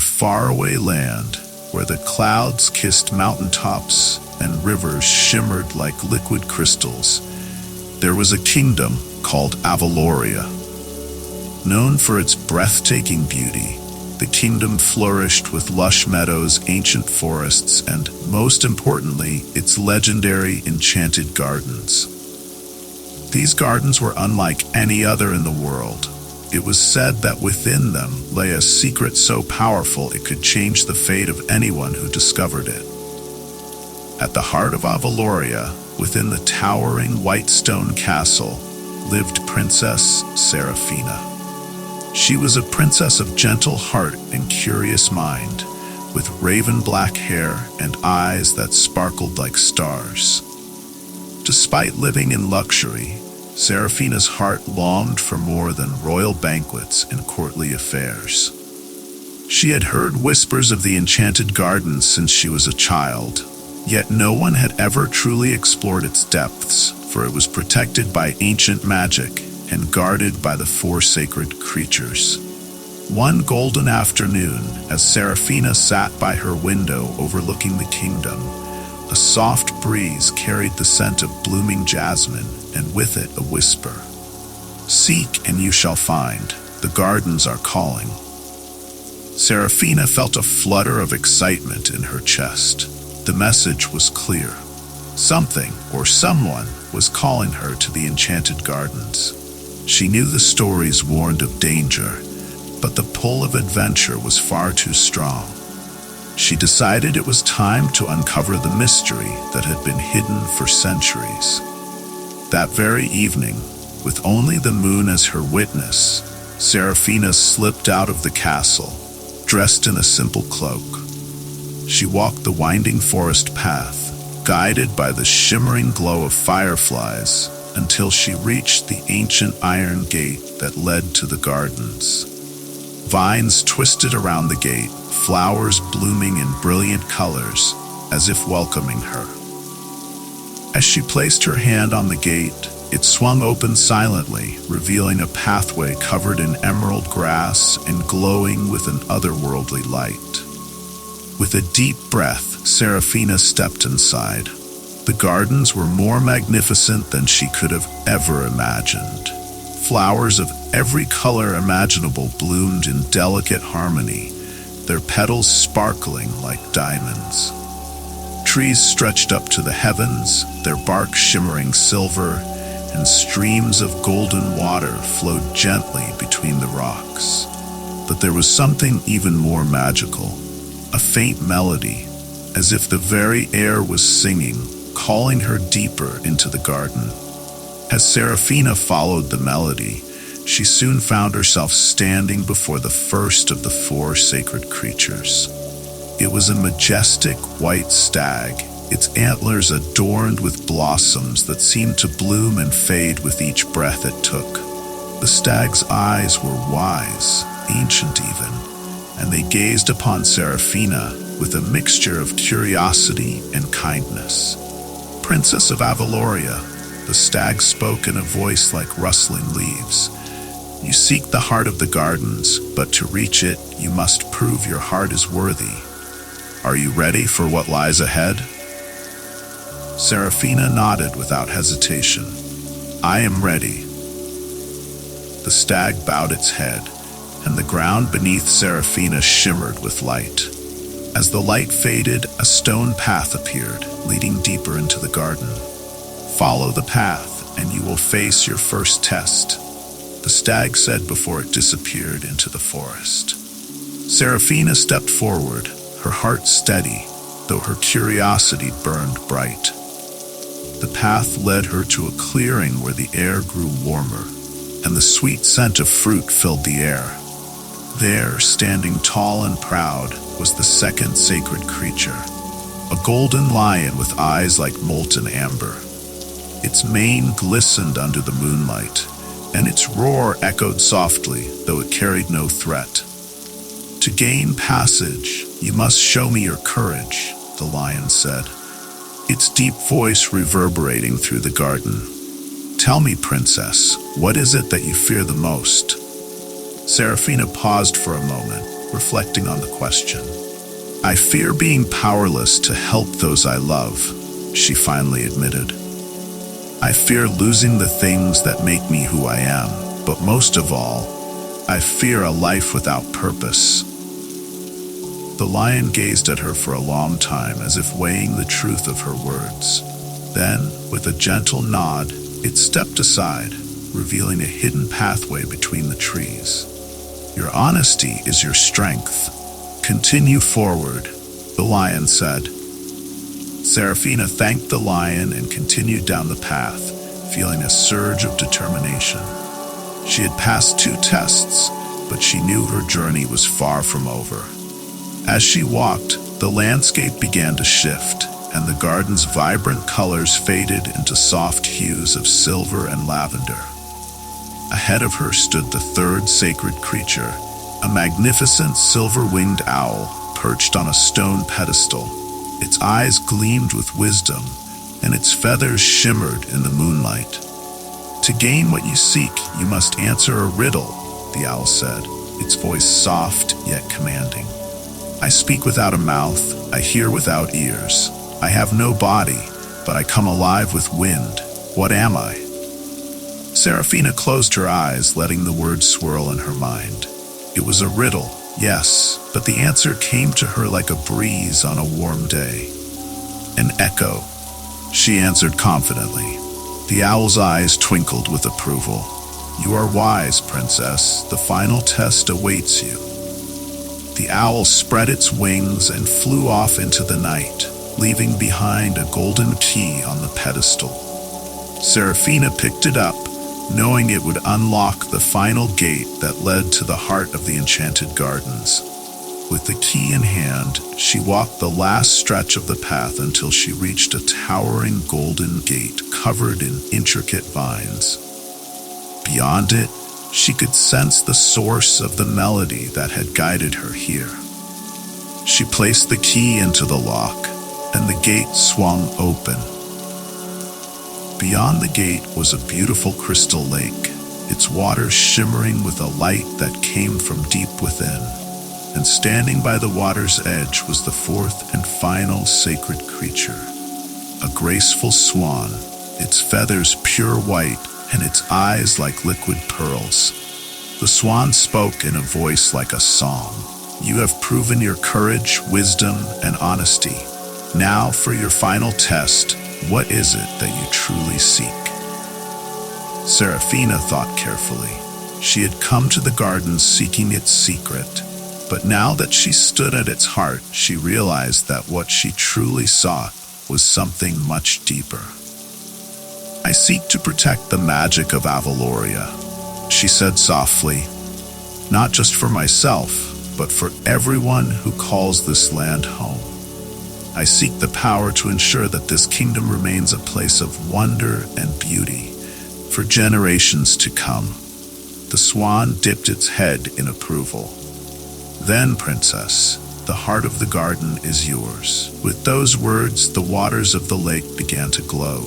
a faraway land where the clouds kissed mountaintops and rivers shimmered like liquid crystals, there was a kingdom called Aveloria. Known for its breathtaking beauty, the kingdom flourished with lush meadows, ancient forests, and, most importantly, its legendary Enchanted Gardens. These gardens were unlike any other in the world. It was said that within them lay a secret so powerful it could change the fate of anyone who discovered it. At the heart of Aveloria, within the towering white stone castle, lived Princess Seraphina. She was a princess of gentle heart and curious mind, with raven black hair and eyes that sparkled like stars. Despite living in luxury, Seraphina's heart longed for more than royal banquets and courtly affairs. She had heard whispers of the Enchanted Gardens since she was a child, yet no one had ever truly explored its depths, for it was protected by ancient magic and guarded by the four sacred creatures. One golden afternoon, as Seraphina sat by her window overlooking the kingdom, a soft breeze carried the scent of blooming jasmine, and with it a whisper. "Seek and you shall find. The gardens are calling." Seraphina felt a flutter of excitement in her chest. The message was clear. Something or someone was calling her to the Enchanted Gardens. She knew the stories warned of danger, but the pull of adventure was far too strong. She decided it was time to uncover the mystery that had been hidden for centuries. That very evening, with only the moon as her witness, Seraphina slipped out of the castle, dressed in a simple cloak. She walked the winding forest path, guided by the shimmering glow of fireflies, until she reached the ancient iron gate that led to the gardens. Vines twisted around the gate, flowers blooming in brilliant colors, as if welcoming her. As she placed her hand on the gate, it swung open silently, revealing a pathway covered in emerald grass and glowing with an otherworldly light. With a deep breath, Seraphina stepped inside. The gardens were more magnificent than she could have ever imagined. Flowers of every color imaginable bloomed in delicate harmony, their petals sparkling like diamonds. Trees stretched up to the heavens, their bark shimmering silver, and streams of golden water flowed gently between the rocks. But there was something even more magical, a faint melody, as if the very air was singing, calling her deeper into the garden. As Seraphina followed the melody, she soon found herself standing before the first of the four sacred creatures. It was a majestic white stag, its antlers adorned with blossoms that seemed to bloom and fade with each breath it took. The stag's eyes were wise, ancient even, and they gazed upon Seraphina with a mixture of curiosity and kindness. "Princess of Aveloria," the stag spoke in a voice like rustling leaves. "You seek the heart of the gardens, but to reach it, you must prove your heart is worthy. Are you ready for what lies ahead?" Seraphina nodded without hesitation. "I am ready." The stag bowed its head, and the ground beneath Seraphina shimmered with light. As the light faded, a stone path appeared, leading deeper into the garden. "Follow the path, and you will face your first test," the stag said before it disappeared into the forest. Seraphina stepped forward, her heart steady, though her curiosity burned bright. The path led her to a clearing where the air grew warmer, and the sweet scent of fruit filled the air. There, standing tall and proud, was the second sacred creature, a golden lion with eyes like molten amber. Its mane glistened under the moonlight, and its roar echoed softly, though it carried no threat. "To gain passage, you must show me your courage," the lion said, its deep voice reverberating through the garden. "Tell me, princess, what is it that you fear the most?" Seraphina paused for a moment, reflecting on the question. "I fear being powerless to help those I love," she finally admitted. "I fear losing the things that make me who I am, but most of all, I fear a life without purpose." The lion gazed at her for a long time, as if weighing the truth of her words. Then, with a gentle nod, it stepped aside, revealing a hidden pathway between the trees. "Your honesty is your strength. Continue forward," the lion said. Seraphina thanked the lion and continued down the path, feeling a surge of determination. She had passed 2 tests, but she knew her journey was far from over. As she walked, the landscape began to shift, and the garden's vibrant colors faded into soft hues of silver and lavender. Ahead of her stood the 3rd sacred creature, a magnificent silver-winged owl perched on a stone pedestal. Its eyes gleamed with wisdom, and its feathers shimmered in the moonlight. "To gain what you seek, you must answer a riddle," the owl said, its voice soft yet commanding. "I speak without a mouth, I hear without ears. I have no body, but I come alive with wind. What am I?" Seraphina closed her eyes, letting the words swirl in her mind. It was a riddle, yes, but the answer came to her like a breeze on a warm day. "An echo," she answered confidently. The owl's eyes twinkled with approval. "You are wise, princess. The final test awaits you." The owl spread its wings and flew off into the night, leaving behind a golden key on the pedestal. Seraphina picked it up, knowing it would unlock the final gate that led to the heart of the Enchanted Gardens. With the key in hand, she walked the last stretch of the path until she reached a towering golden gate covered in intricate vines. Beyond it, she could sense the source of the melody that had guided her here. She placed the key into the lock, and the gate swung open. Beyond the gate was a beautiful crystal lake, its waters shimmering with a light that came from deep within. And standing by the water's edge was the 4th and final sacred creature, a graceful swan, its feathers pure white and its eyes like liquid pearls. The swan spoke in a voice like a song. "You have proven your courage, wisdom, and honesty. Now for your final test, what is it that you truly seek?" Seraphina thought carefully. She had come to the garden seeking its secret, but now that she stood at its heart, she realized that what she truly sought was something much deeper. "I seek to protect the magic of Aveloria," she said softly, "not just for myself, but for everyone who calls this land home. I seek the power to ensure that this kingdom remains a place of wonder and beauty for generations to come." The swan dipped its head in approval. "Then, princess, the heart of the garden is yours." With those words, the waters of the lake began to glow,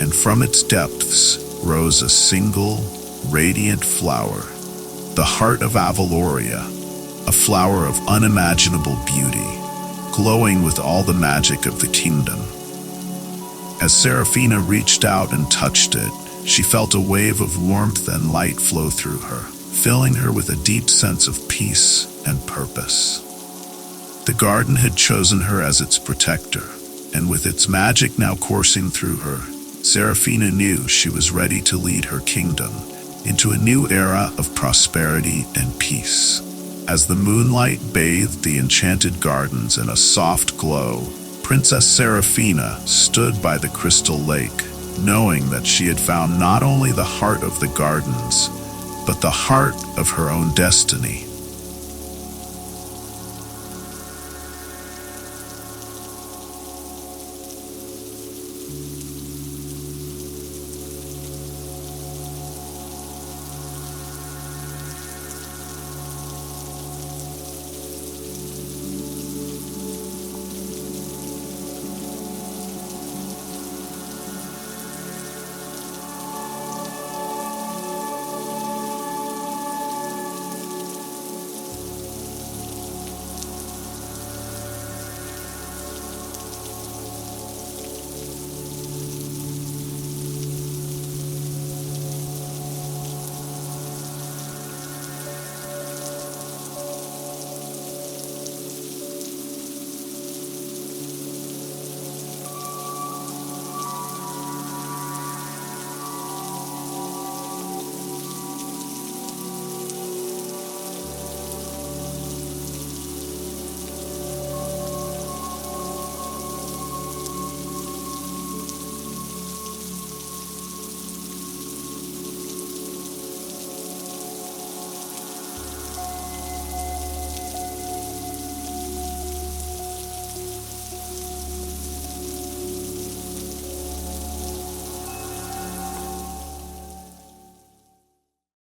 and from its depths rose a single, radiant flower, the heart of Aveloria, a flower of unimaginable beauty, glowing with all the magic of the kingdom. As Seraphina reached out and touched it, she felt a wave of warmth and light flow through her, filling her with a deep sense of peace and purpose. The garden had chosen her as its protector, and with its magic now coursing through her, Seraphina knew she was ready to lead her kingdom into a new era of prosperity and peace. As the moonlight bathed the Enchanted Gardens in a soft glow, Princess Seraphina stood by the crystal lake, knowing that she had found not only the heart of the gardens, but the heart of her own destiny.